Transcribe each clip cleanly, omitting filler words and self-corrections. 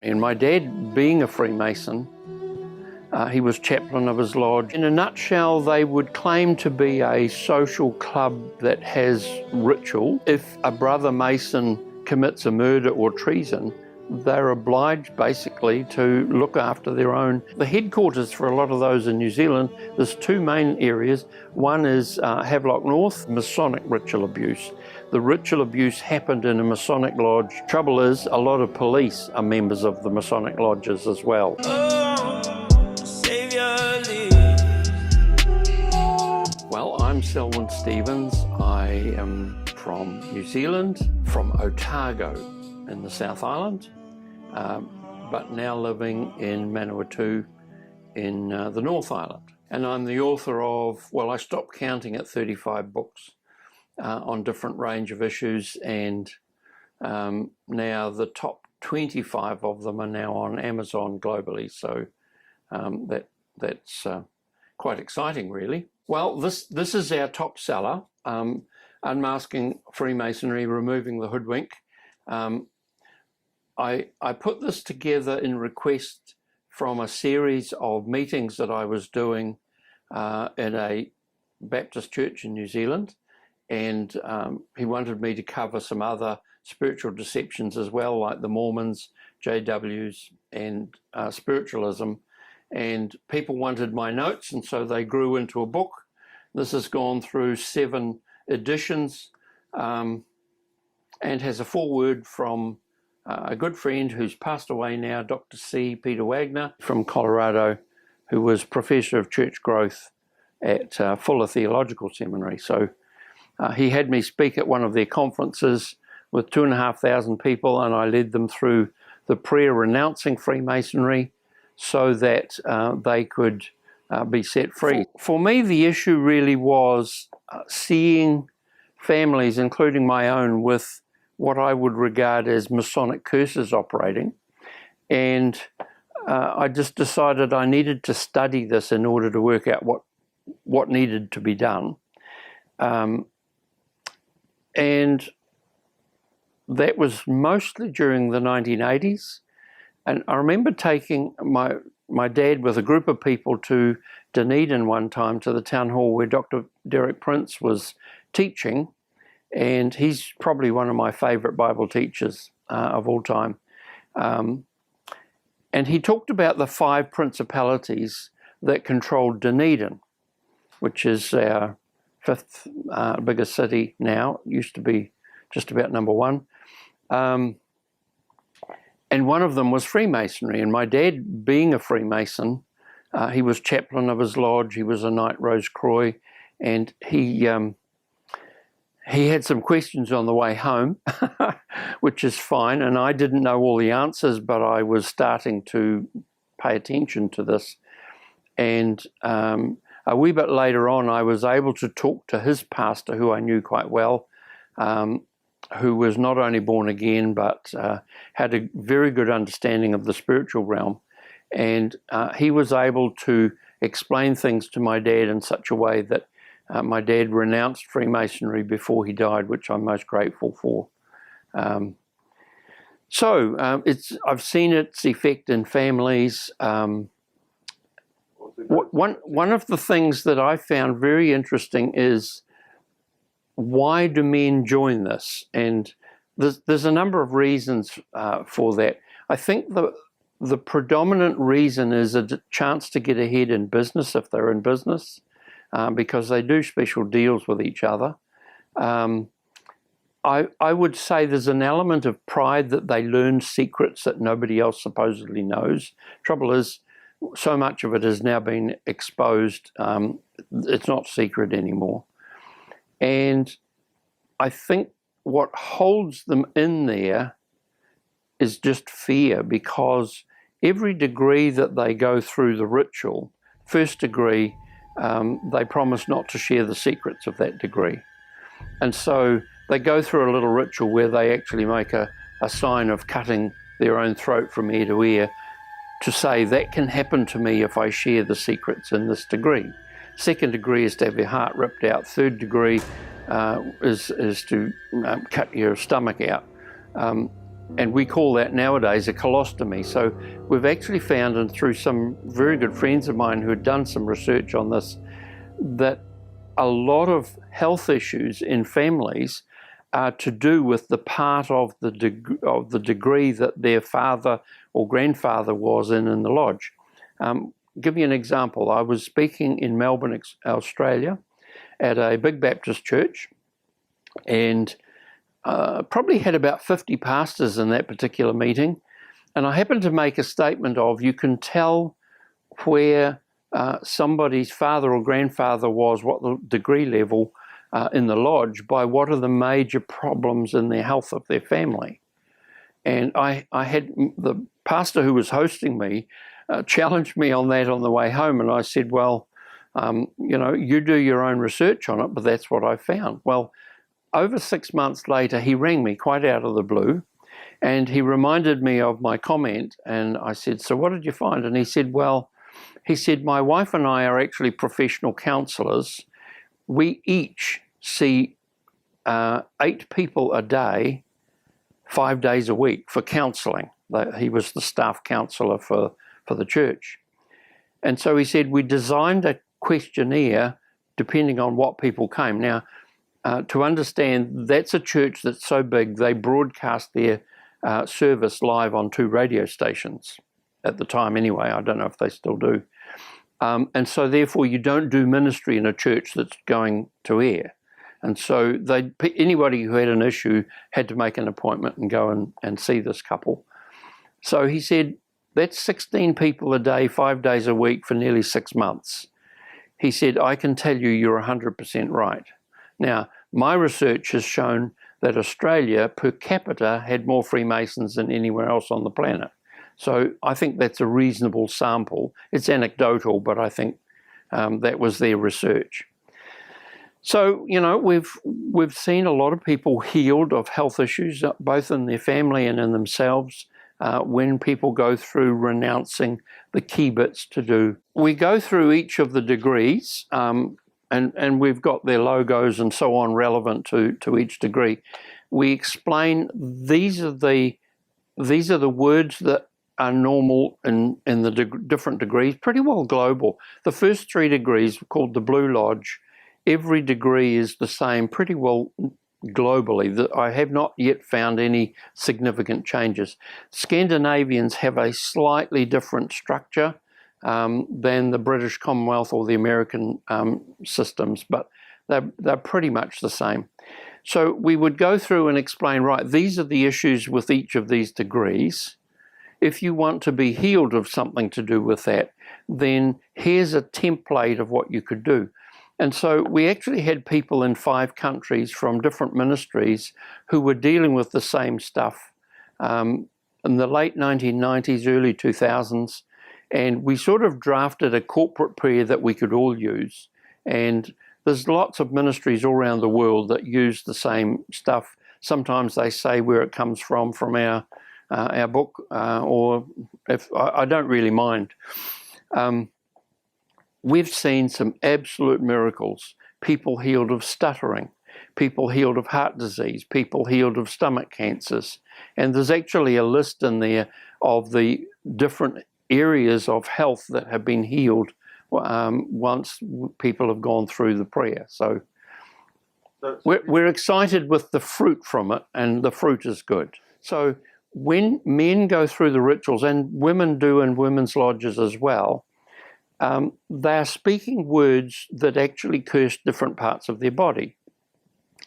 And my dad, being a Freemason, he was chaplain of his lodge. In a nutshell, they would claim to be a social club that has ritual. If a brother Mason commits a murder or treason, they're obliged basically to look after their own. The headquarters for a lot of those in New Zealand, there's two main areas. One is Havelock North, Masonic ritual abuse. The ritual abuse happened in a Masonic lodge. Trouble is, a lot of police are members of the Masonic lodges as well. Well, I'm Selwyn Stevens. I am from New Zealand, from Otago in the South Island, but now living in Manawatu in the North Island. And I'm the author of, well, I stopped counting at 35 books on different range of issues, and now the top 25 of them are now on Amazon globally, so that's quite exciting, really. Well, this is our top seller, Unmasking Freemasonry, Removing the Hoodwink. I put this together in request from a series of meetings that I was doing in a Baptist church in New Zealand, and he wanted me to cover some other spiritual deceptions as well, like the Mormons, JWs, and spiritualism. And people wanted my notes, and so they grew into a book. This has gone through 7 editions and has a foreword from a good friend who's passed away now, Dr. C. Peter Wagner from Colorado, who was Professor of Church Growth at Fuller Theological Seminary. So he had me speak at one of their conferences with 2,500 people, and I led them through the prayer renouncing Freemasonry so that they could be set free. For me, the issue really was seeing families, including my own, with what I would regard as Masonic curses operating. And I just decided I needed to study this in order to work out what needed to be done. And that was mostly during the 1980s. And I remember taking my dad with a group of people to Dunedin one time, to the town hall where Dr. Derek Prince was teaching, and he's probably one of my favourite Bible teachers of all time. And he talked about the 5 principalities that controlled Dunedin, which is our 5th biggest city now. It used to be just about number 1. And one of them was Freemasonry. And my dad, being a Freemason, he was chaplain of his lodge. He was a Knight Rose Croix, and he had some questions on the way home, which is fine. And I didn't know all the answers, but I was starting to pay attention to this. And a wee bit later on, I was able to talk to his pastor, who I knew quite well, who was not only born again, but had a very good understanding of the spiritual realm. And he was able to explain things to my dad in such a way that my dad renounced Freemasonry before he died, which I'm most grateful for. I've seen its effect in families. One of the things that I found very interesting is, why do men join this? And there's a number of reasons for that. I think the predominant reason is a chance to get ahead in business if they're in business, because they do special deals with each other. I would say there's an element of pride that they learn secrets that nobody else supposedly knows. Trouble is, so much of it has now been exposed. It's not secret anymore. And I think what holds them in there is just fear, because every degree that they go through the ritual, first degree, they promise not to share the secrets of that degree. And so they go through a little ritual where they actually make a sign of cutting their own throat from ear to ear to say that can happen to me if I share the secrets in this degree. Second degree is to have your heart ripped out. Third degree is to cut your stomach out. and we call that nowadays a colostomy. So we've actually found, and through some very good friends of mine who had done some research on this, that a lot of health issues in families are to do with the part of the degree that their father or grandfather was in the lodge. Give you an example. I was speaking in Melbourne, Australia, at a big Baptist church, and probably had about 50 pastors in that particular meeting. And I happened to make a statement of, you can tell where somebody's father or grandfather was, what the degree level in the lodge, by what are the major problems in their health of their family. And I had the pastor who was hosting me challenged me on that on the way home, and I said, well, you do your own research on it, but that's what I found. Well, over 6 months later, he rang me quite out of the blue, and he reminded me of my comment, and I said, so what did you find? And he said, my wife and I are actually professional counsellors. We each see 8 people a day, 5 days a week for counselling. He was the staff counsellor for the church. And so he said, we designed a questionnaire depending on what people came. Now, to understand, that's a church that's so big, they broadcast their service live on 2 radio stations at the time anyway. I don't know if they still do. And so therefore you don't do ministry in a church that's going to air. And so anybody who had an issue had to make an appointment and go and see this couple. So he said, that's 16 people a day, 5 days a week for nearly 6 months. He said, I can tell you you're 100% right. Now, my research has shown that Australia per capita had more Freemasons than anywhere else on the planet. So I think that's a reasonable sample. It's anecdotal, but I think that was their research. So, we've seen a lot of people healed of health issues, both in their family and in themselves, when people go through renouncing the key bits to do. We go through each of the degrees, and we've got their logos and so on relevant to each degree. We explain these are the words that are normal in the different degrees, pretty well global. The first 3 degrees, called the Blue Lodge, every degree is the same pretty well globally. I have not yet found any significant changes. Scandinavians have a slightly different structure than the British Commonwealth or the American systems, but they're pretty much the same. So we would go through and explain, right, these are the issues with each of these degrees. If you want to be healed of something to do with that, then here's a template of what you could do. And so we actually had people in 5 countries from different ministries who were dealing with the same stuff in the late 1990s, early 2000s. And we sort of drafted a corporate prayer that we could all use. And there's lots of ministries all around the world that use the same stuff. Sometimes they say where it comes from our book, or if I don't really mind. We've seen some absolute miracles. People healed of stuttering, people healed of heart disease, people healed of stomach cancers. And there's actually a list in there of the different areas of health that have been healed once people have gone through the prayer. So we're excited with the fruit from it, and the fruit is good. So when men go through the rituals, and women do in women's lodges as well, they're speaking words that actually curse different parts of their body.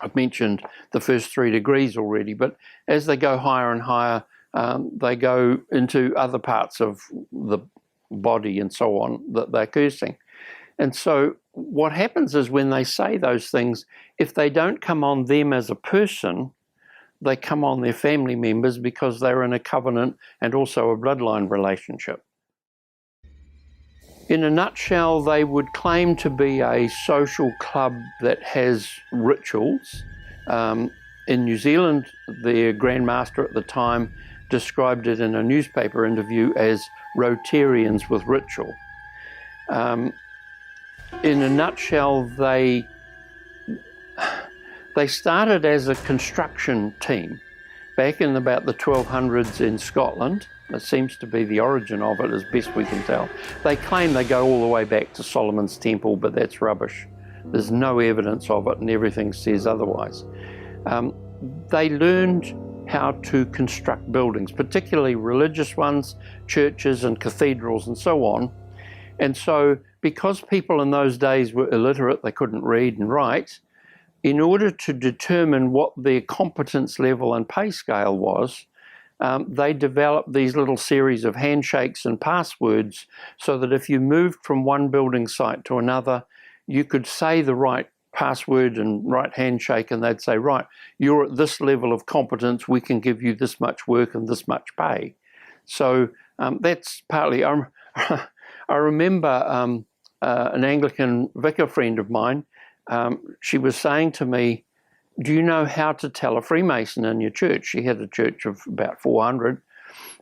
I've mentioned the first 3 degrees already, but as they go higher and higher, they go into other parts of the body and so on that they're cursing. And so what happens is when they say those things, if they don't come on them as a person, they come on their family members because they're in a covenant and also a bloodline relationship. In a nutshell, they would claim to be a social club that has rituals. In New Zealand, their Grand Master at the time described it in a newspaper interview as Rotarians with ritual. In a nutshell, they started as a construction team back in about the 1200s in Scotland. That seems to be the origin of it, as best we can tell. They claim they go all the way back to Solomon's Temple, but that's rubbish. There's no evidence of it, and everything says otherwise. They learned how to construct buildings, particularly religious ones, churches and cathedrals and so on. And so, because people in those days were illiterate, they couldn't read and write, in order to determine what their competence level and pay scale was, they developed these little series of handshakes and passwords so that if you moved from one building site to another, you could say the right password and right handshake, and they'd say, right, you're at this level of competence, we can give you this much work and this much pay. So that's partly, I remember an Anglican vicar friend of mine, she was saying to me, do you know how to tell a Freemason in your church? She had a church of about 400.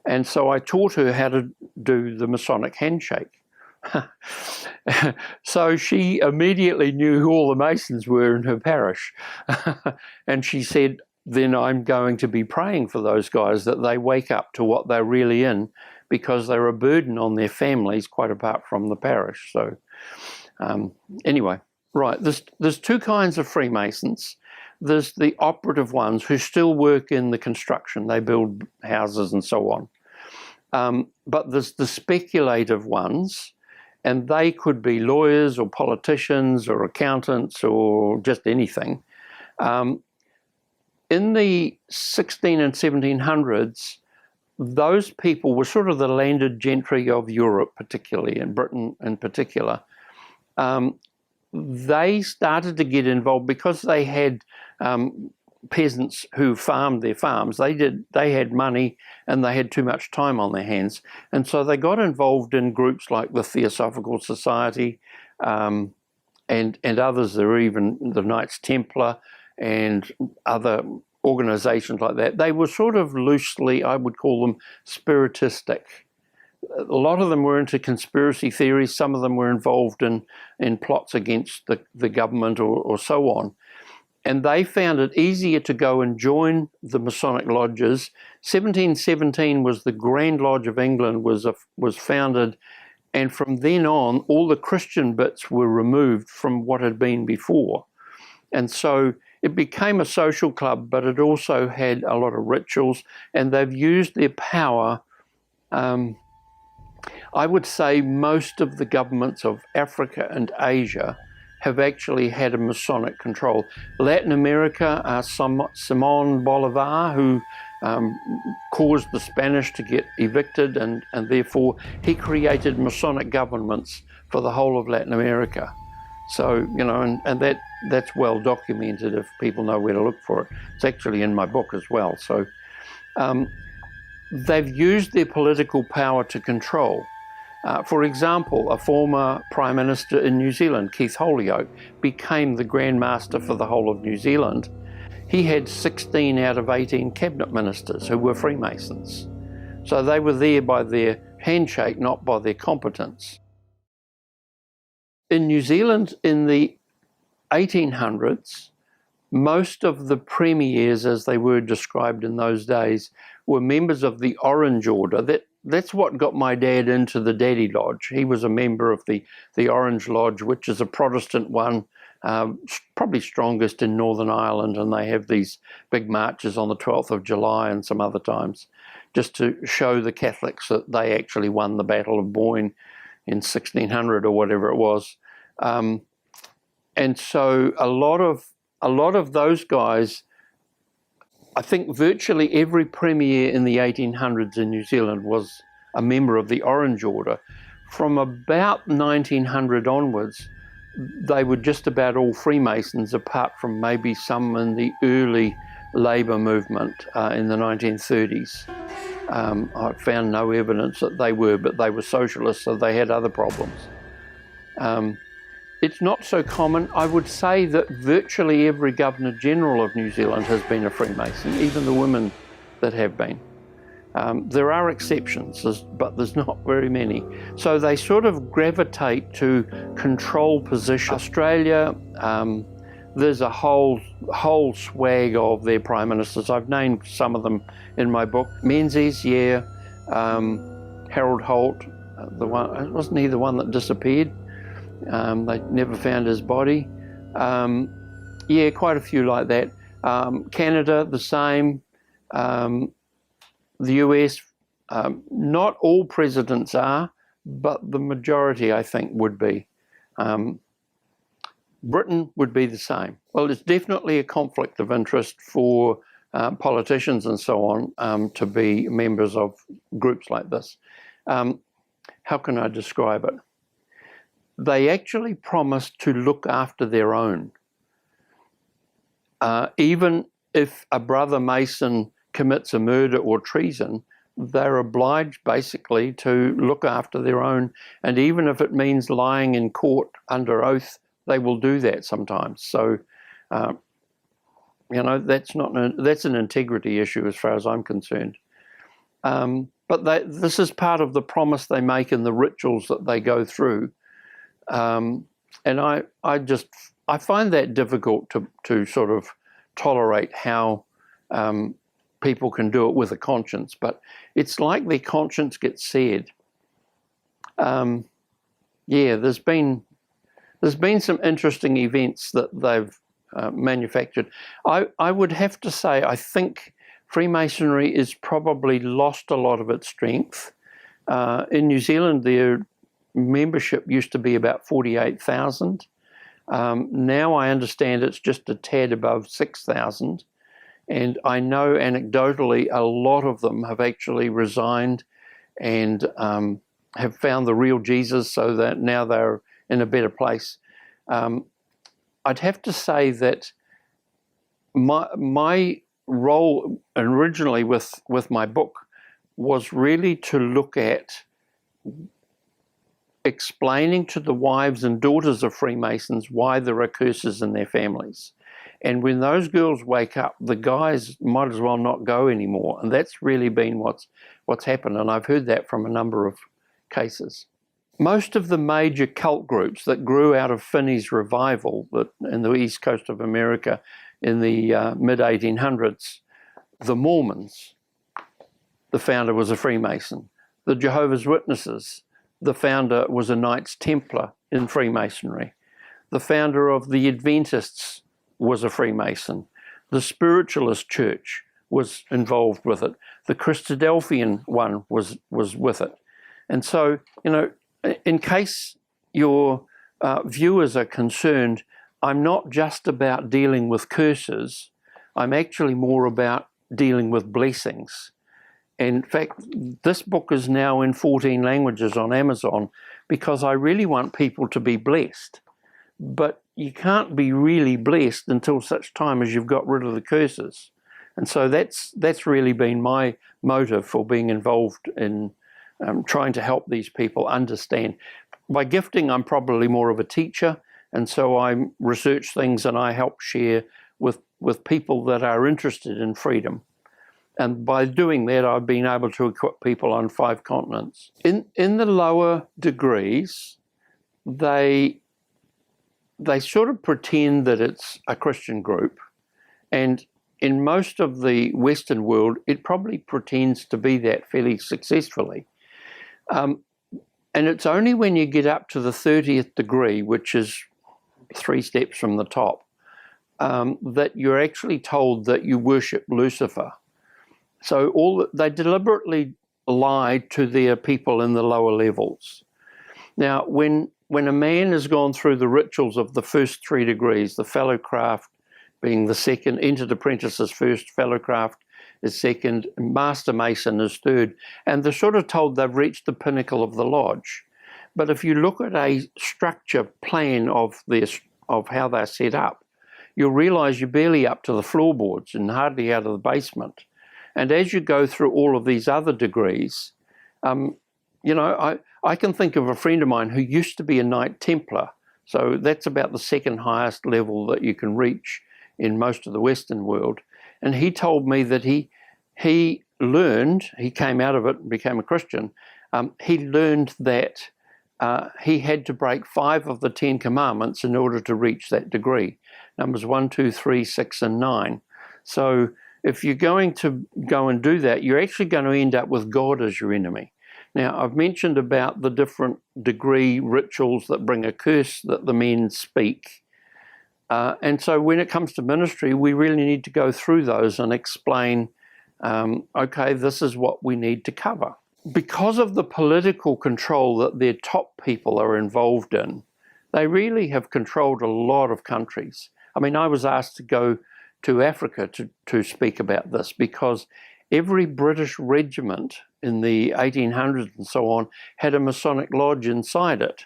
And so I taught her how to do the Masonic handshake. So she immediately knew who all the Masons were in her parish. And she said, then I'm going to be praying for those guys that they wake up to what they're really in, because they're a burden on their families quite apart from the parish. So anyway, right, there's two kinds of Freemasons. There's the operative ones who still work in the construction. They build houses and so on. But there's the speculative ones, and they could be lawyers or politicians or accountants or just anything. In the 16 and 1700s, those people were sort of the landed gentry of Europe, particularly, and Britain in particular. They started to get involved because they had peasants who farmed their farms. They had money and they had too much time on their hands. And so they got involved in groups like the Theosophical Society and others. There were even the Knights Templar and other organizations like that. They were sort of loosely, I would call them spiritistic. A lot of them were into conspiracy theories. Some of them were involved in plots against the government or so on. And they found it easier to go and join the Masonic lodges. 1717 was the Grand Lodge of England was founded, and from then on, all the Christian bits were removed from what had been before. And so it became a social club, but it also had a lot of rituals, and they've used their power. I would say most of the governments of Africa and Asia have actually had a Masonic control. Latin America, Simón Bolívar, who caused the Spanish to get evicted, and therefore he created Masonic governments for the whole of Latin America. So, you know, and that's well documented if people know where to look for it. It's actually in my book as well. So they've used their political power to control. For example, a former Prime Minister in New Zealand, Keith Holyoake, became the Grand Master for the whole of New Zealand. He had 16 out of 18 cabinet ministers who were Freemasons. So they were there by their handshake, not by their competence. In New Zealand in the 1800s, most of the premiers, as they were described in those days, were members of the Orange Order. That's what got my dad into the Daddy Lodge. He was a member of the Orange Lodge, which is a Protestant one, probably strongest in Northern Ireland, and they have these big marches on the 12th of July and some other times, just to show the Catholics that they actually won the Battle of Boyne in 1600 or whatever it was. And so a lot of those guys, I think virtually every premier in the 1800s in New Zealand was a member of the Orange Order. From about 1900 onwards, they were just about all Freemasons, apart from maybe some in the early labour movement in the 1930s. I found no evidence that they were, but they were socialists, so they had other problems. It's not so common. I would say that virtually every Governor-General of New Zealand has been a Freemason, even the women that have been. There are exceptions, but there's not very many. So they sort of gravitate to control positions. Australia, there's a whole swag of their prime ministers. I've named some of them in my book. Menzies, yeah. Harold Holt, wasn't he the one that disappeared? They never found his body. Yeah, quite a few like that. Canada, the same. The US, not all presidents are, but the majority, I think, would be. Britain would be the same. Well, it's definitely a conflict of interest for politicians and so on to be members of groups like this. How can I describe it? They actually promise to look after their own. Even if a brother Mason commits a murder or treason, they're obliged basically to look after their own. And even if it means lying in court under oath, they will do that sometimes. So, that's an integrity issue as far as I'm concerned. But this is part of the promise they make in the rituals that they go through. And I find that difficult to sort of tolerate how people can do it with a conscience, but it's like their conscience gets seared. There's been some interesting events that they've manufactured. I would have to say I think Freemasonry has probably lost a lot of its strength. In New Zealand, their membership used to be about 48,000. Now I understand it's just a tad above 6,000. And I know anecdotally a lot of them have actually resigned and have found the real Jesus, so that now they're in a better place. I'd have to say that my role originally with my book was really to look at explaining to the wives and daughters of Freemasons why there are curses in their families. And when those girls wake up, the guys might as well not go anymore. And that's really been what's happened. And I've heard that from a number of cases. Most of the major cult groups that grew out of Finney's revival in the east coast of America in the mid-1800s, the Mormons, the founder was a Freemason. The Jehovah's Witnesses, the founder was a Knights Templar in Freemasonry. The founder of the Adventists was a Freemason. The Spiritualist Church was involved with it. The Christadelphian one was with it. And so, in case your viewers are concerned, I'm not just about dealing with curses. I'm actually more about dealing with blessings. In fact, this book is now in 14 languages on Amazon because I really want people to be blessed. But you can't be really blessed until such time as you've got rid of the curses. And so that's really been my motive for being involved in trying to help these people understand. By gifting, I'm probably more of a teacher, and so I research things and I help share with people that are interested in freedom. And by doing that, I've been able to equip people on 5 continents. In the lower degrees, they sort of pretend that it's a Christian group, and in most of the Western world, it probably pretends to be that fairly successfully. And it's only when you get up to the 30th degree, which is 3 steps from the top, that you're actually told that you worship Lucifer. So they deliberately lie to their people in the lower levels. Now, when a man has gone through the rituals of the first 3 degrees, the fellowcraft being the second, entered apprentice is first, fellowcraft is second, master mason is third, and they're sort of told they've reached the pinnacle of the lodge. But if you look at a structure plan of how they're set up, you'll realize you're barely up to the floorboards and hardly out of the basement. And as you go through all of these other degrees, I can think of a friend of mine who used to be a Knight Templar. So that's about the second highest level that you can reach in most of the Western world. And he told me that he came out of it and became a Christian. He learned that he had to break 5 of the 10 commandments in order to reach that degree. numbers 1, 2, 3, 6, and 9. So if you're going to go and do that, you're actually going to end up with God as your enemy. Now, I've mentioned about the different degree rituals that bring a curse that the men speak. And so when it comes to ministry, we really need to go through those and explain, okay, this is what we need to cover. Because of the political control that their top people are involved in, they really have controlled a lot of countries. I mean, I was asked to go to Africa to speak about this because every British regiment in the 1800s and so on had a Masonic lodge inside it.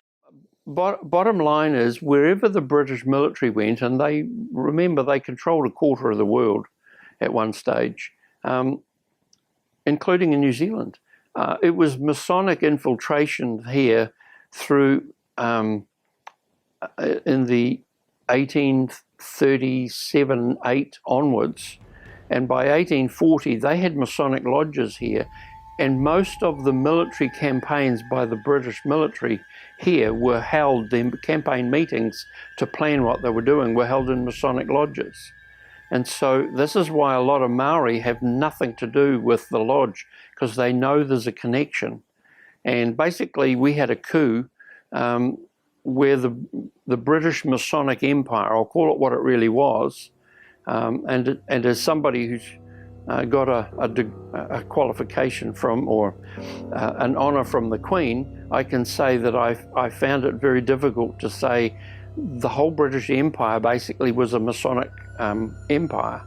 Bottom line is, wherever the British military went, and they controlled a quarter of the world at one stage, including in New Zealand. It was Masonic infiltration here through in the 1837-8 onwards, and by 1840 they had Masonic lodges here, and most of the military campaigns by the British military here were held, the campaign meetings to plan what they were doing were held in Masonic lodges. And so this is why a lot of Maori have nothing to do with the lodge, because they know there's a connection. And basically we had a coup where the British Masonic Empire, I'll call it what it really was, and as somebody who's got a qualification from, or an honour from the Queen, I can say that I found it very difficult to say the whole British Empire basically was a Masonic empire.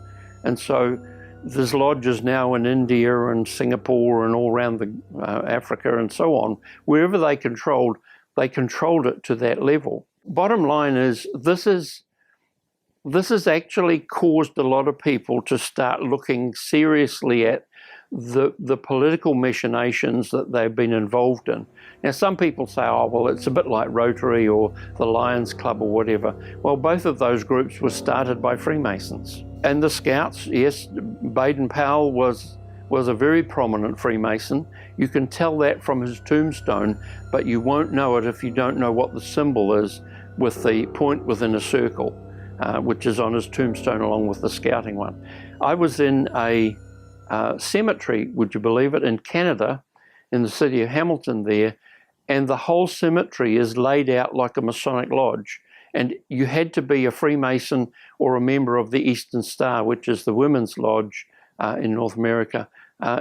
And so there's lodges now in India and Singapore and all around Africa and so on. Wherever they controlled it to that level. Bottom line is, this has actually caused a lot of people to start looking seriously at the political machinations that they've been involved in. Now, some people say, oh, well, it's a bit like Rotary or the Lions Club or whatever. Well, both of those groups were started by Freemasons. And the Scouts, yes, Baden-Powell was a very prominent Freemason. You can tell that from his tombstone, but you won't know it if you don't know what the symbol is with the point within a circle, which is on his tombstone along with the scouting one. I was in a cemetery, would you believe it, in Canada, in the city of Hamilton there, and the whole cemetery is laid out like a Masonic lodge. And you had to be a Freemason or a member of the Eastern Star, which is the women's lodge in North America,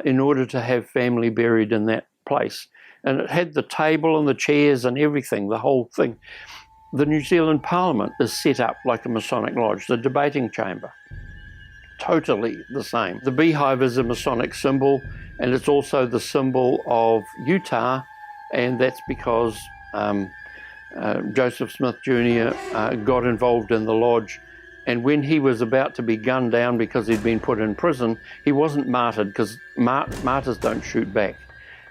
in order to have family buried in that place. And it had the table and the chairs and everything, the whole thing. The New Zealand Parliament is set up like a Masonic lodge, the debating chamber. Totally the same. The beehive is a Masonic symbol, and it's also the symbol of Utah, and that's because Joseph Smith Jr. Got involved in the lodge, and when he was about to be gunned down because he'd been put in prison, he wasn't martyred, because martyrs don't shoot back.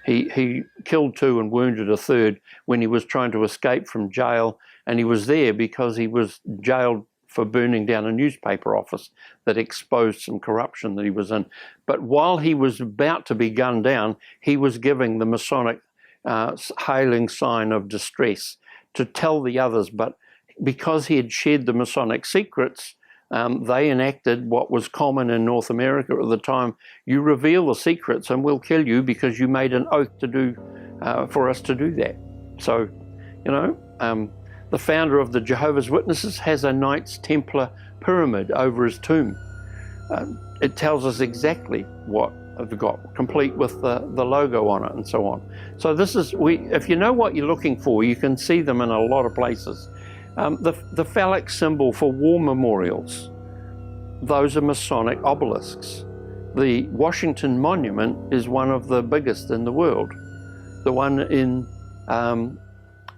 He killed 2 and wounded a 3rd when he was trying to escape from jail, and he was there because he was jailed for burning down a newspaper office that exposed some corruption that he was in. But while he was about to be gunned down, he was giving the Masonic hailing sign of distress to tell the others, but because he had shared the Masonic secrets, they enacted what was common in North America at the time: you reveal the secrets and we'll kill you because you made an oath to do for us to do that. So, you know, the founder of the Jehovah's Witnesses has a Knights Templar pyramid over his tomb. It tells us exactly what they've got, complete with the logo on it and so on. So this is, if you know what you're looking for, you can see them in a lot of places. The phallic symbol for war memorials, those are Masonic obelisks. The Washington Monument is one of the biggest in the world. The one in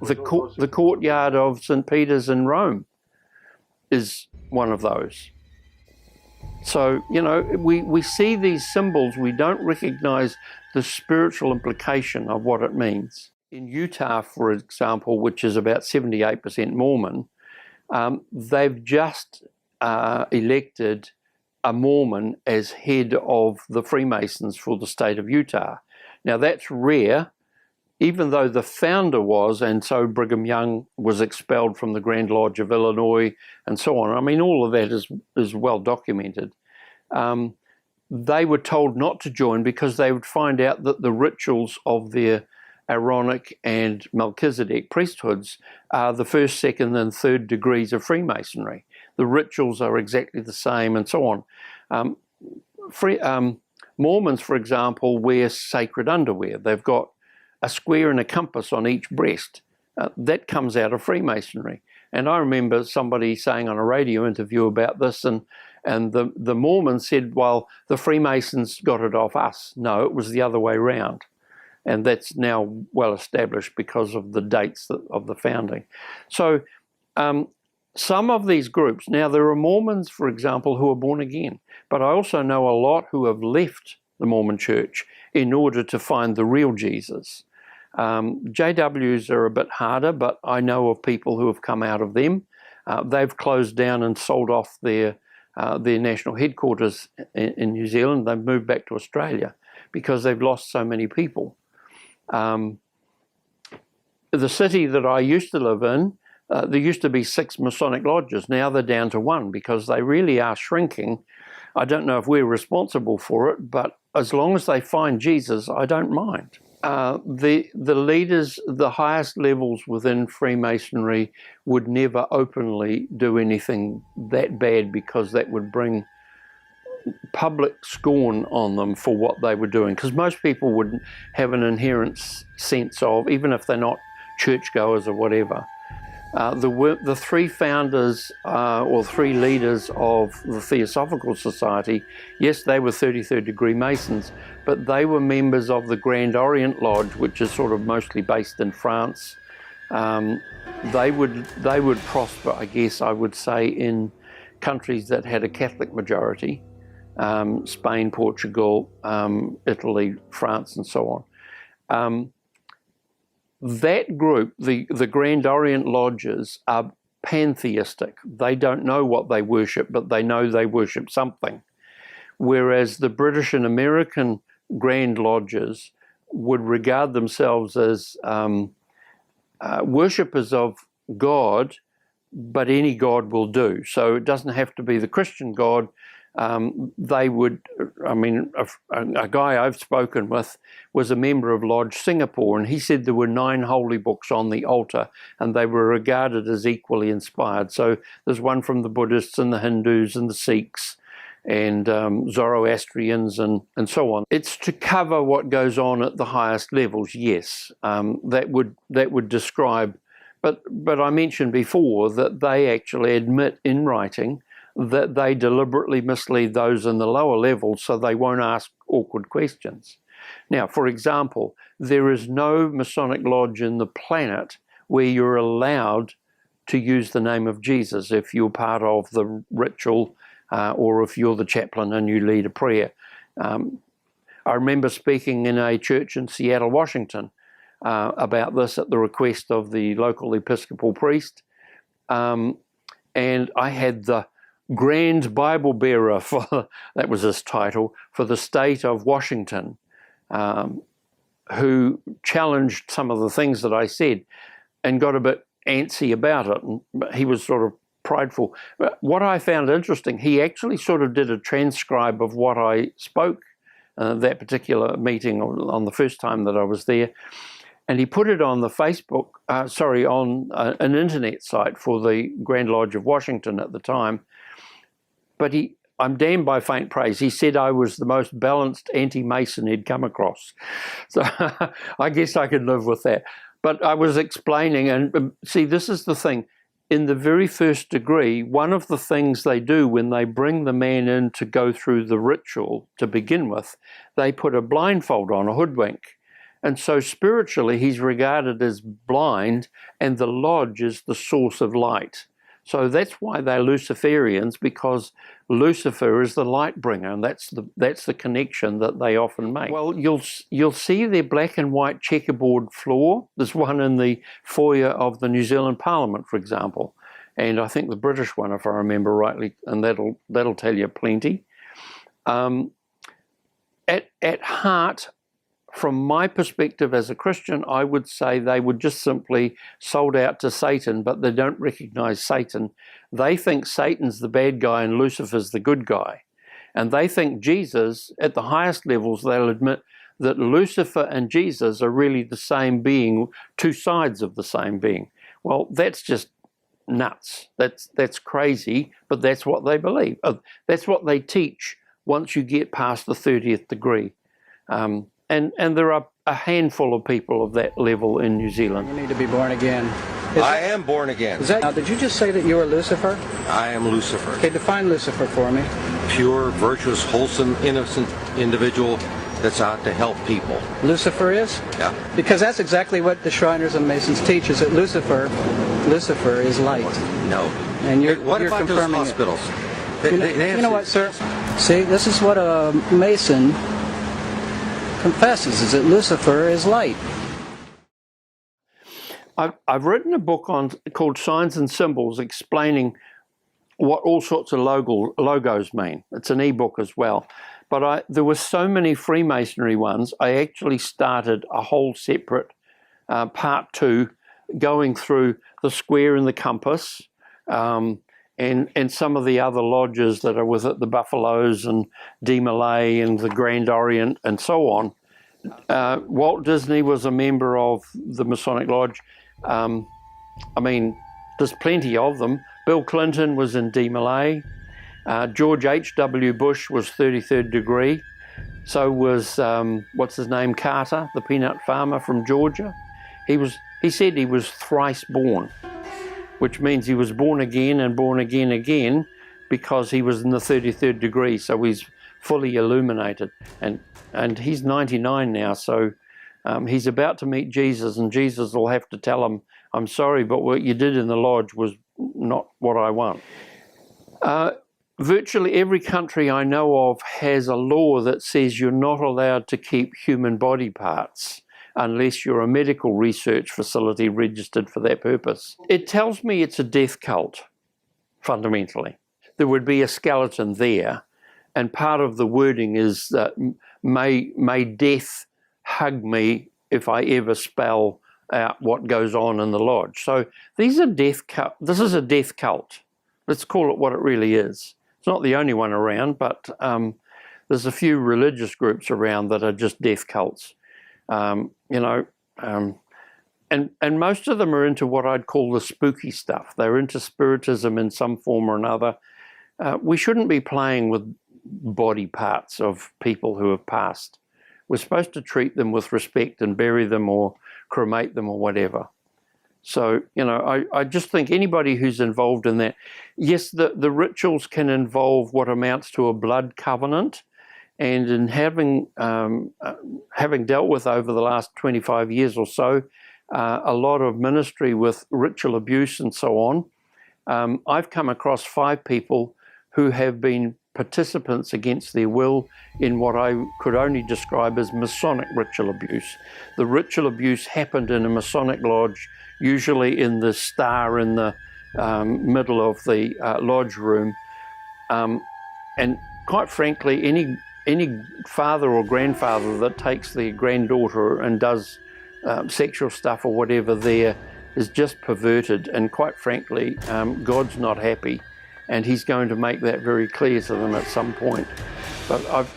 the courtyard of St. Peter's in Rome is one of those. So, you know, we see these symbols, we don't recognize the spiritual implication of what it means. In Utah, for example, which is about 78% Mormon, they've just elected a Mormon as head of the Freemasons for the state of Utah. Now, that's rare. even though the founder was, and so Brigham Young was expelled from the Grand Lodge of Illinois and so on. I mean, all of that is well documented. They were told not to join because they would find out that the rituals of their Aaronic and Melchizedek priesthoods are the first, second, and third degrees of Freemasonry. The rituals are exactly the same and so on. Mormons, for example, wear sacred underwear. They've got a square and a compass on each breast. That comes out of Freemasonry. And I remember somebody saying on a radio interview about this, and the Mormons said, well, the Freemasons got it off us. No, it was the other way around. And that's now well established because of the dates of the founding. So some of these groups, now there are Mormons, for example, who are born again, but I also know a lot who have left the Mormon Church in order to find the real Jesus. JWs are a bit harder, but I know of people who have come out of them. They've closed down and sold off their national headquarters in New Zealand. They've moved back to Australia because they've lost so many people. The city that I used to live in, there used to be 6 Masonic lodges. Now they're down to 1 because they really are shrinking. I don't know if we're responsible for it, but as long as they find Jesus, I don't mind. The leaders, the highest levels within Freemasonry would never openly do anything that bad because that would bring public scorn on them for what they were doing, because most people would have an inherent sense of, even if they're not churchgoers or whatever, the 3 founders or 3 leaders of the Theosophical Society, yes, they were 33rd degree Masons, but they were members of the Grand Orient Lodge, which is sort of mostly based in France. They would prosper, I guess I would say, in countries that had a Catholic majority. Spain, Portugal, Italy, France, and so on. That group, the Grand Orient Lodges, are pantheistic. They don't know what they worship, but they know they worship something. Whereas the British and American Grand Lodges would regard themselves as worshippers of God, but any God will do. So it doesn't have to be the Christian God. They would, I mean, a guy I've spoken with was a member of Lodge Singapore, and he said there were 9 holy books on the altar, and they were regarded as equally inspired. So there's one from the Buddhists and the Hindus and the Sikhs and Zoroastrians and so on. It's to cover what goes on at the highest levels, yes. That would describe, but I mentioned before that they actually admit in writing that they deliberately mislead those in the lower levels so they won't ask awkward questions. Now, for example, there is no Masonic lodge in the planet where you're allowed to use the name of Jesus if you're part of the ritual or if you're the chaplain and you lead a prayer. I remember speaking in a church in Seattle, Washington, about this at the request of the local Episcopal priest, and I had the Grand Bible Bearer, that was his title, for the state of Washington, who challenged some of the things that I said and got a bit antsy about it. And he was sort of prideful. But what I found interesting, he actually sort of did a transcribe of what I spoke that particular meeting on the first time that I was there. And he put it on the Facebook, on an internet site for the Grand Lodge of Washington at the time. But I'm damned by faint praise. He said I was the most balanced anti-Mason he'd come across. So I guess I could live with that. But I was explaining, and see, this is the thing. In the very first degree, one of the things they do when they bring the man in to go through the ritual to begin with, they put a blindfold on, a hoodwink. And so spiritually, he's regarded as blind, and the lodge is the source of light. So that's why they're Luciferians, because Lucifer is the light bringer, and that's the connection that they often make. Well, you'll see their black and white checkerboard floor. There's one in the foyer of the New Zealand Parliament, for example, and I think the British one, if I remember rightly, and that'll tell you plenty. At heart, from my perspective as a Christian, I would say they would just simply sold out to Satan, but they don't recognize Satan. They think Satan's the bad guy and Lucifer's the good guy. And they think Jesus, at the highest levels, they'll admit that Lucifer and Jesus are really the same being, two sides of the same being. Well, that's just nuts. That's crazy, but that's what they believe. That's what they teach once you get past the 30th degree. And there are a handful of people of that level in New Zealand. You need to be born again. I am born again. Now, did you just say that you are Lucifer? I am Lucifer. Okay, define Lucifer for me. Pure, virtuous, wholesome, innocent individual that's out to help people. Lucifer is? Yeah. Because that's exactly what the Shriners and Masons teach, is that Lucifer is light. No. And you're What you're about those confirming hospitals? it. You know what, sir? See, this is what a Mason confesses, is that Lucifer is light. I've written a book called Signs and Symbols, explaining what all sorts of logos mean. It's an ebook as well. But there were so many Freemasonry ones, I actually started a whole separate part 2, going through the square and the compass, and some of the other lodges that are with it, the Buffaloes and De Malay and the Grand Orient and so on. Walt Disney was a member of the Masonic Lodge. I mean, there's plenty of them. Bill Clinton was in De Malay. George H.W. Bush was 33rd degree. So was, what's his name, Carter, the peanut farmer from Georgia. He said he was thrice born, which means he was born again and born again again, because he was in the 33rd degree, so he's fully illuminated. And he's 99 now, so he's about to meet Jesus, and Jesus will have to tell him, I'm sorry, but what you did in the lodge was not what I want. Virtually every country I know of has a law that says you're not allowed to keep human body parts unless you're a medical research facility registered for that purpose. It tells me it's a death cult, fundamentally. There would be a skeleton there, and part of the wording is that may death hug me if I ever spell out what goes on in the lodge. So these are death cult. This is a death cult. Let's call it what it really is. It's not the only one around, but there's a few religious groups around that are just death cults. And most of them are into what I'd call the spooky stuff. They're into spiritism in some form or another. We shouldn't be playing with body parts of people who have passed. We're supposed to treat them with respect and bury them or cremate them or whatever. So, I just think anybody who's involved in that, yes, the rituals can involve what amounts to a blood covenant. And in having dealt with over the last 25 years or so, a lot of ministry with ritual abuse and so on, I've come across 5 people who have been participants against their will in what I could only describe as Masonic ritual abuse. The ritual abuse happened in a Masonic lodge, usually in the star in the middle of the lodge room. And quite frankly, any father or grandfather that takes their granddaughter and does sexual stuff or whatever there is just perverted, and quite frankly, God's not happy, and he's going to make that very clear to them at some point. But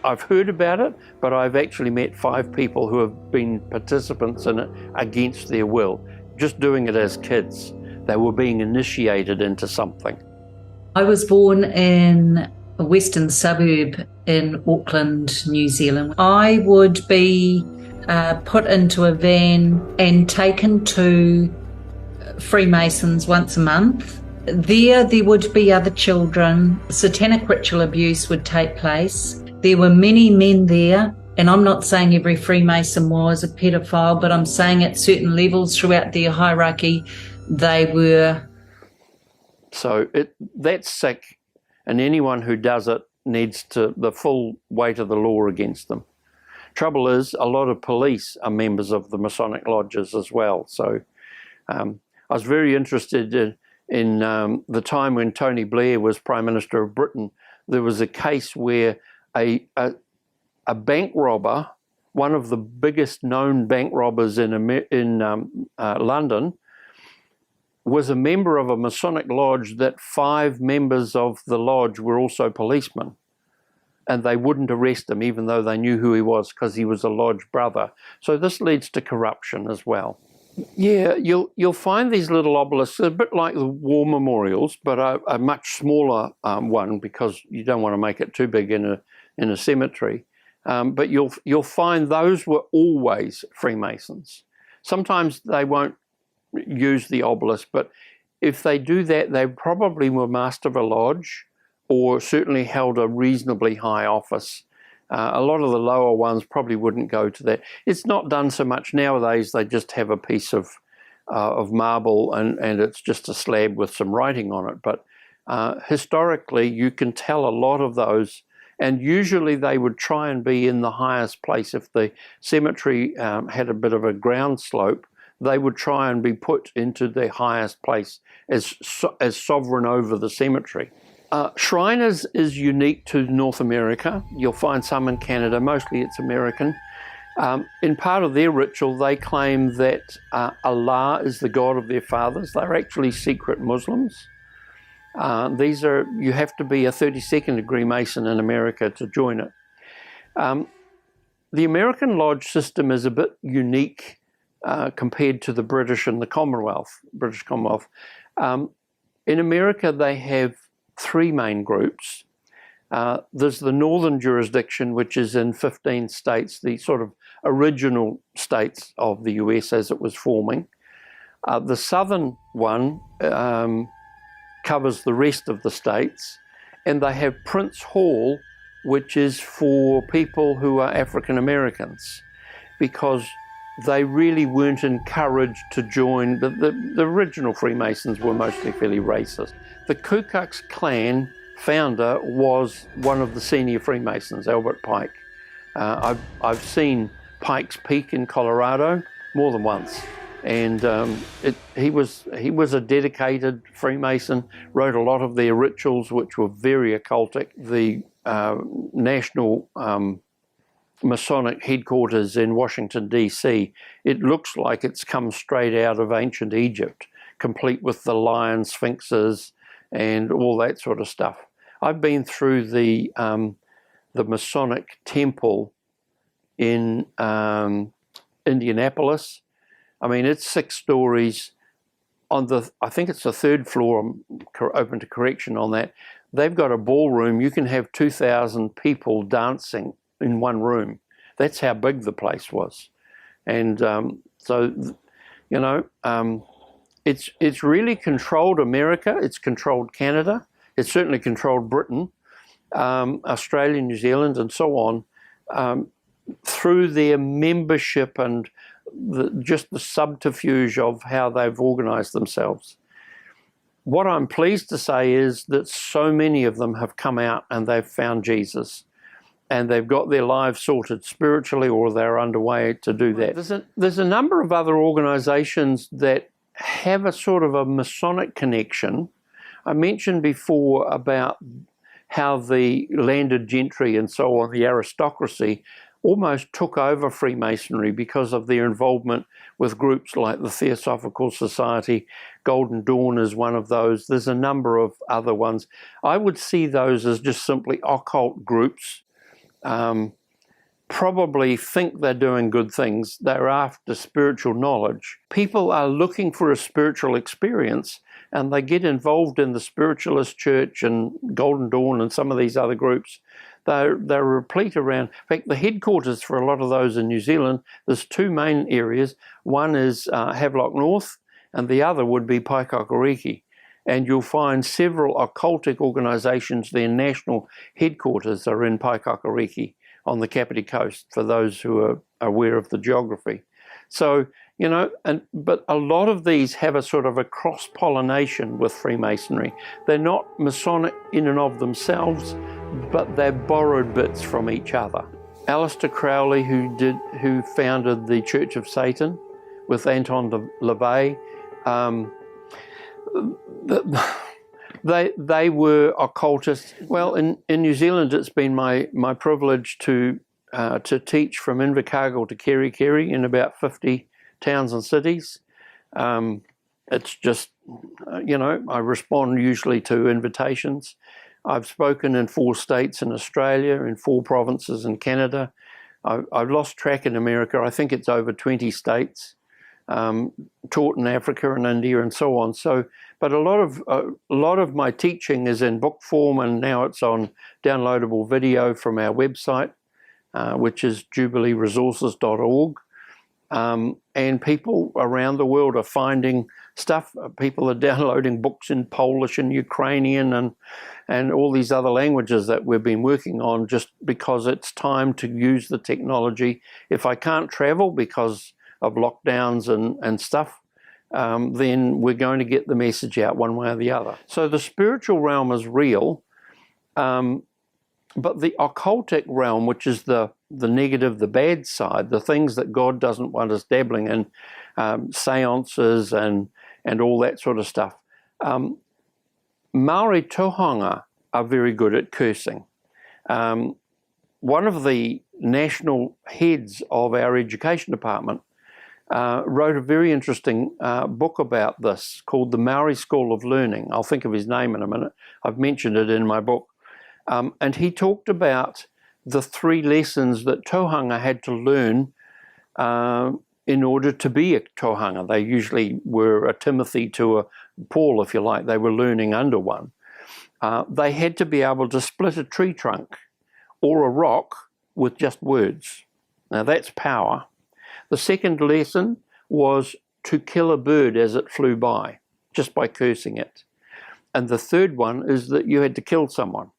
I've heard about it, but I've actually met 5 people who have been participants in it against their will, just doing it as kids. They were being initiated into something. I was born in a western suburb in Auckland, New Zealand. I would be put into a van and taken to Freemasons once a month. There would be other children. Satanic ritual abuse would take place. There were many men there, and I'm not saying every Freemason was a pedophile, but I'm saying at certain levels throughout their hierarchy, they were. So that's sick, and anyone who does it needs the full weight of the law against them. Trouble is, a lot of police are members of the Masonic lodges as well. So I was very interested in the time when Tony Blair was Prime Minister of Britain. There was a case where a bank robber one of the biggest known bank robbers in London, was a member of a Masonic lodge that 5 members of the lodge were also policemen. And they wouldn't arrest him even though they knew who he was because he was a lodge brother. So this leads to corruption as well. Yeah, you'll find these little obelisks, a bit like the war memorials, but a much smaller one because you don't want to make it too big in a cemetery. But you'll find those were always Freemasons. Sometimes they won't use the obelisk, but if they do that, they probably were master of a lodge or certainly held a reasonably high office. A lot of the lower ones probably wouldn't go to that. It's not done so much nowadays. They just have a piece of marble and it's just a slab with some writing on it. But historically, you can tell a lot of those, and usually they would try and be in the highest place. If the cemetery had a bit of a ground slope, they would try and be put into the highest place as sovereign over the cemetery. Shriners is unique to North America. You'll find some in Canada, mostly it's American. In part of their ritual, they claim that Allah is the God of their fathers. They're actually secret Muslims. You have to be a 32nd degree Mason in America to join it. The American lodge system is a bit unique compared to the British and the British Commonwealth. In America, they have 3 main groups. There's the northern jurisdiction, which is in 15 states, the sort of original states of the US as it was forming. The southern one covers the rest of the states, and they have Prince Hall, which is for people who are African Americans, because they really weren't encouraged to join. The original Freemasons were mostly fairly racist. The Ku Klux Klan founder was one of the senior Freemasons, Albert Pike. I've seen Pike's Peak in Colorado more than once, and he was a dedicated Freemason, wrote a lot of their rituals, which were very occultic. The national Masonic headquarters in Washington, D.C., it looks like it's come straight out of ancient Egypt, complete with the lion sphinxes and all that sort of stuff. I've been through the Masonic temple in Indianapolis. I mean, it's 6 stories. I think it's the 3rd floor, I'm open to correction on that. They've got a ballroom. You can have 2,000 people dancing in one room. That's how big the place was. And it's really controlled America. It's controlled Canada. It's certainly controlled Britain, Australia, New Zealand, and so on, through their membership and just the subterfuge of how they've organized themselves. What I'm pleased to say is that so many of them have come out and they've found Jesus, and they've got their lives sorted spiritually, or they're underway to do that. There's a number of other organizations that have a sort of a Masonic connection. I mentioned before about how the landed gentry and so on, the aristocracy, almost took over Freemasonry because of their involvement with groups like the Theosophical Society. Golden Dawn is one of those. There's a number of other ones. I would see those as just simply occult groups. Probably think they're doing good things. They're after spiritual knowledge. People are looking for a spiritual experience, and they get involved in the Spiritualist Church and Golden Dawn and some of these other groups. They're replete around. In fact, the headquarters for a lot of those in New Zealand, there's 2 main areas. One is Havelock North, and the other would be Paikakariki. And you'll find several occultic organisations, their national headquarters are in Paikakariki on the Kapiti Coast, for those who are aware of the geography. So, but a lot of these have a sort of a cross-pollination with Freemasonry. They're not Masonic in and of themselves, but they've borrowed bits from each other. Aleister Crowley, who founded the Church of Satan with Anton LaVey, they were occultists. Well, in New Zealand, it's been my privilege to to teach from Invercargill to Kerikeri in about 50 towns and cities. It's just, I respond usually to invitations. I've spoken in 4 states in Australia, in 4 provinces in Canada. I've lost track in America. I think it's over 20 states. Taught in Africa and India and so on. So, but a lot of my teaching is in book form, and now it's on downloadable video from our website, which is jubileeresources.org. And people around the world are finding stuff. People are downloading books in Polish and Ukrainian and all these other languages that we've been working on, just because it's time to use the technology. If I can't travel because of lockdowns and stuff, then we're going to get the message out one way or the other. So the spiritual realm is real, but the occultic realm, which is the negative, the bad side, the things that God doesn't want us dabbling in, seances and all that sort of stuff. Maori tohunga are very good at cursing. One of the national heads of our education department wrote a very interesting book about this called The Maori School of Learning. I'll think of his name in a minute. I've mentioned it in my book. And he talked about the 3 lessons that tohunga had to learn in order to be a tohunga. They usually were a Timothy to a Paul, if you like. They were learning under one. They had to be able to split a tree trunk or a rock with just words. Now that's power. The second lesson was to kill a bird as it flew by, just by cursing it. And the third one is that you had to kill someone.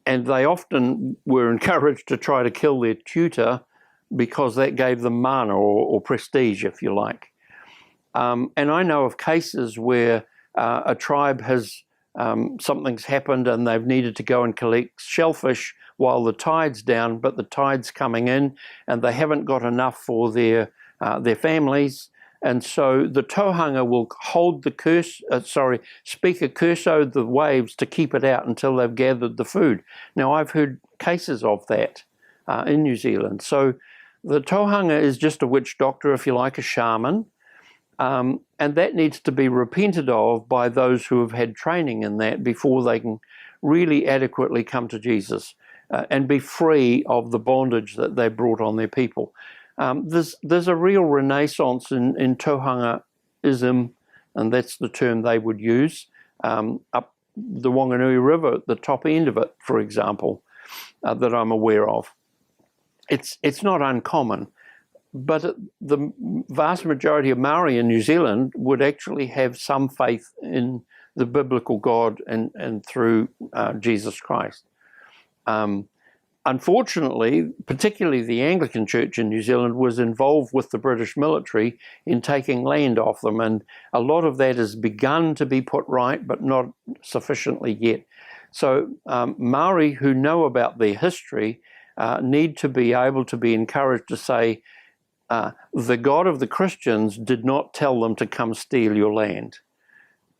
And they often were encouraged to try to kill their tutor because that gave them mana or prestige, if you like. And I know of cases where a tribe has, something's happened and they've needed to go and collect shellfish while the tide's down, but the tide's coming in and they haven't got enough for their families. And so the tohunga will hold the curse, speak a curse over the waves to keep it out until they've gathered the food. Now, I've heard cases of that in New Zealand. So the tohunga is just a witch doctor, if you like, a shaman. And that needs to be repented of by those who have had training in that before they can really adequately come to Jesus and be free of the bondage that they brought on their people. There's a real renaissance in tohungaism, and that's the term they would use, up the Wanganui River at the top end of it, for example, that I'm aware of. It's not uncommon, but the vast majority of Maori in New Zealand would actually have some faith in the biblical God and through Jesus Christ. Unfortunately, particularly the Anglican Church in New Zealand was involved with the British military in taking land off them, and a lot of that has begun to be put right, but not sufficiently yet. So Maori who know about their history need to be able to be encouraged to say, the God of the Christians did not tell them to come steal your land.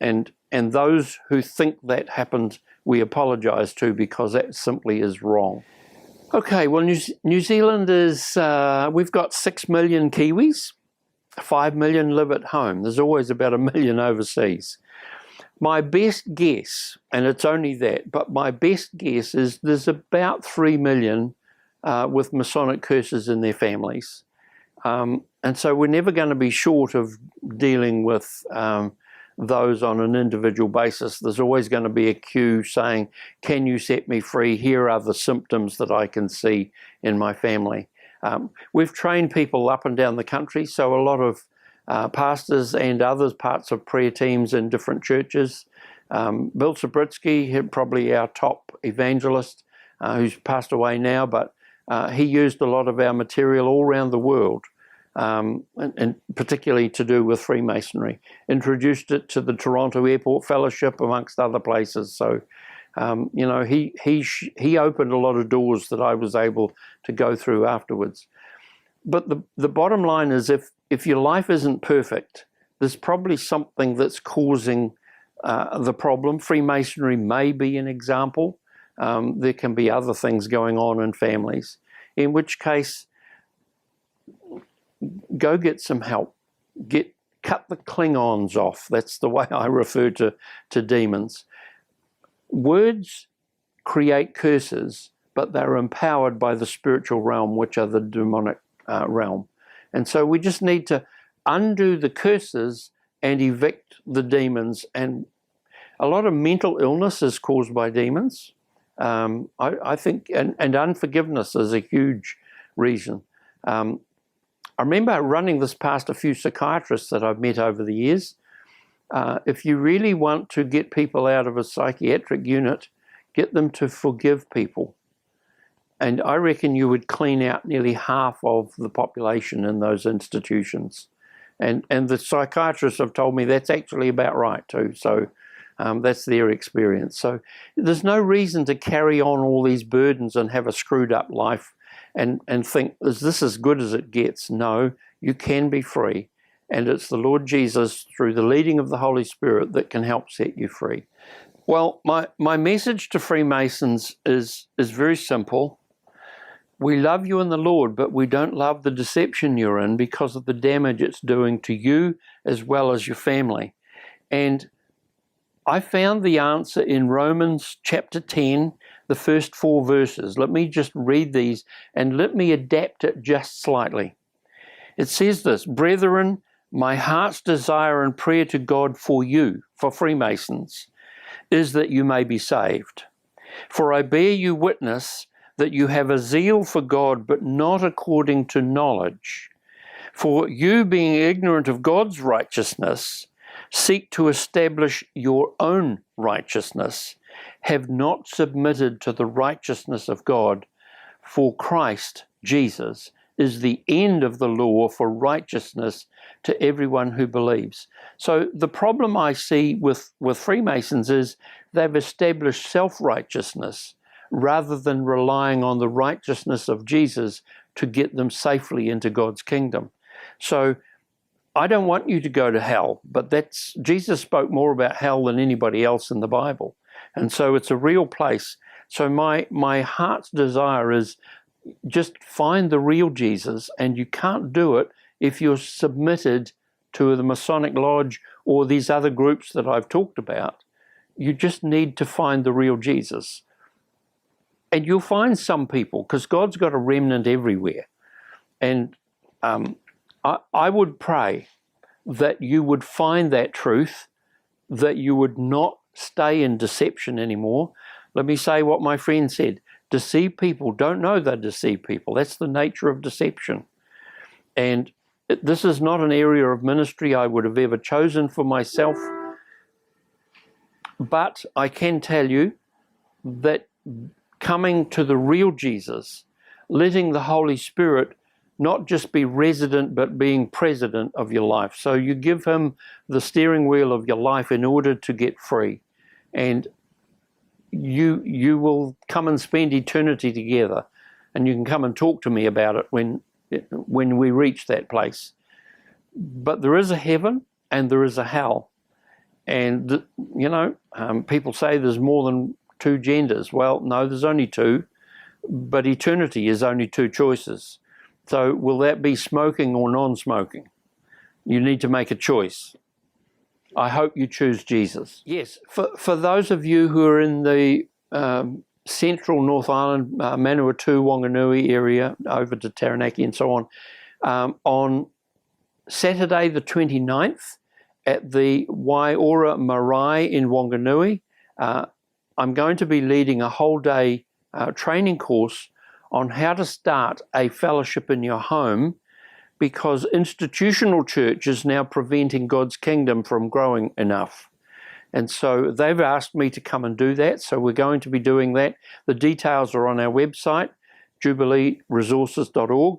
And those who think that happened, we apologise to, because that simply is wrong. Okay, well, New Zealand is, we've got 6 million Kiwis, 5 million live at home. There's always about 1 million overseas. My best guess, and it's only that, but my best guess is there's about 3 million with Masonic curses in their families. And so we're never going to be short of dealing with those on an individual basis. There's always going to be a queue saying, can you set me free? Here are the symptoms that I can see in my family. We've trained people up and down the country, so a lot of pastors and other parts of prayer teams in different churches. Bill Sabritsky, probably our top evangelist, who's passed away now, but he used a lot of our material all around the world. And particularly to do with Freemasonry. Introduced it to the Toronto Airport Fellowship, amongst other places. So, he opened a lot of doors that I was able to go through afterwards. But the bottom line is, if your life isn't perfect, there's probably something that's causing the problem. Freemasonry may be an example. There can be other things going on in families. in which case, go get some help. Cut the Klingons off. That's the way I refer to demons. Words create curses, but they're empowered by the spiritual realm, which are the demonic realm. And so we just need to undo the curses and evict the demons. And a lot of mental illness is caused by demons. I think, and unforgiveness is a huge reason. I remember running this past a few psychiatrists that I've met over the years. If you really want to get people out of a psychiatric unit, get them to forgive people. And I reckon you would clean out nearly half of the population in those institutions. And the psychiatrists have told me that's actually about right too. So that's their experience. So there's no reason to carry on all these burdens and have a screwed up life and think, is this as good as it gets? No, you can be free. And it's the Lord Jesus, through the leading of the Holy Spirit, that can help set you free. Well, my message to Freemasons is very simple. We love you in the Lord, but we don't love the deception you're in because of the damage it's doing to you as well as your family. And I found the answer in Romans chapter 10, the first 4 verses. Let me just read these and let me adapt it just slightly. It says this: "Brethren, my heart's desire and prayer to God for you, for Freemasons, is that you may be saved. For I bear you witness that you have a zeal for God, but not according to knowledge. For you, being ignorant of God's righteousness, seek to establish your own righteousness, have not submitted to the righteousness of God. For Christ Jesus is the end of the law for righteousness to everyone who believes." So the problem I see with Freemasons is they've established self-righteousness rather than relying on the righteousness of Jesus to get them safely into God's kingdom. So I don't want you to go to hell, but Jesus spoke more about hell than anybody else in the Bible. And so it's a real place. So my heart's desire is just find the real Jesus, and you can't do it if you're submitted to the Masonic Lodge or these other groups that I've talked about. You just need to find the real Jesus. And you'll find some people, because God's got a remnant everywhere. And I would pray that you would find that truth, that you would not stay in deception anymore. Let me say what my friend said. Deceive people don't know they deceive people. That's the nature of deception. And this is not an area of ministry I would have ever chosen for myself. But I can tell you that coming to the real Jesus, letting the Holy Spirit not just be resident, but being president of your life. So you give him the steering wheel of your life in order to get free. And you will come and spend eternity together. And you can come and talk to me about it when we reach that place. But there is a heaven and there is a hell. And, people say there's more than 2 genders. Well, no, there's only 2. But eternity is only 2 choices. So will that be smoking or non-smoking? You need to make a choice. I hope you choose Jesus. Yes, for those of you who are in the central North Island, Manawatu, Wanganui area, over to Taranaki and so on Saturday the 29th at the Waiora Marae in Wanganui, I'm going to be leading a whole day training course on how to start a fellowship in your home, because institutional church is now preventing God's kingdom from growing enough. And so they've asked me to come and do that, so we're going to be doing that. The details are on our website, jubileeresources.org.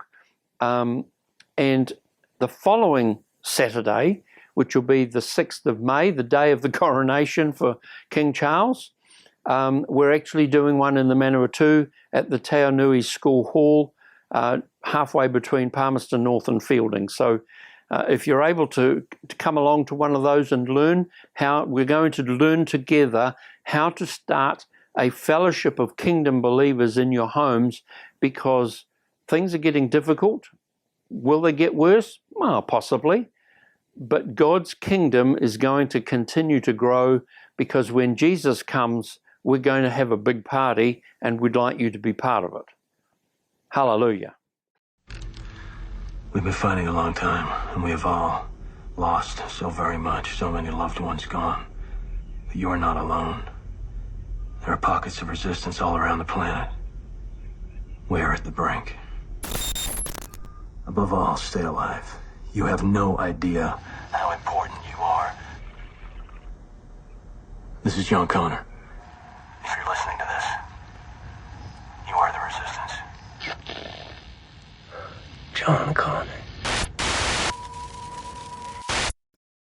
And the following Saturday, which will be the 6th of May, the day of the coronation for King Charles, we're actually doing one in the Manawatu at the Taonui School Hall, halfway between Palmerston North and Fielding. So if you're able to come along to one of those and learn how, we're going to learn together how to start a fellowship of kingdom believers in your homes, because things are getting difficult. Will they get worse? Well, possibly. But God's kingdom is going to continue to grow, because when Jesus comes, we're going to have a big party, and we'd like you to be part of it. Hallelujah. We've been fighting a long time, and we have all lost so very much, so many loved ones gone. But you are not alone. There are pockets of resistance all around the planet. We are at the brink. Above all, stay alive. You have no idea how important you are. This is John Connor. If you're listening to this, you are the resistance. John Connor.